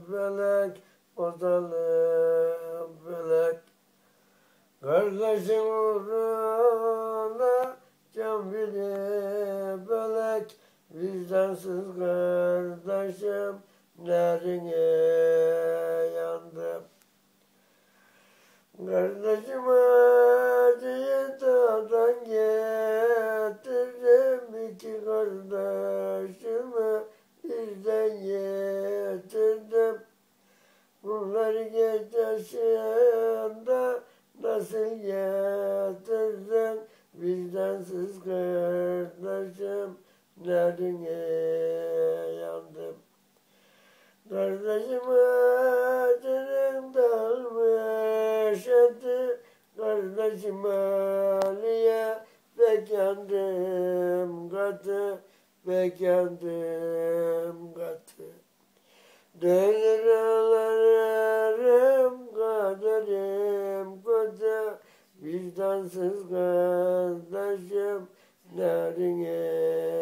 felek, ozalım felek. Kardeşin uğruna can bile felek, vicdansız kardeşim nerine yandım. Kardeşim acıyı dağdan getirdim, iki kardeşimi birden getirdim. Bunlar gecesinde nasıl getirdin, vicdansız kardeşim nerine yandım. Kardeşim acının dalmış etti, kardeşim Ali'ye pek yandım katı, pek yandım katı. Dönür ağlarım, kaderim kötü, vicdansız kardeşim nerine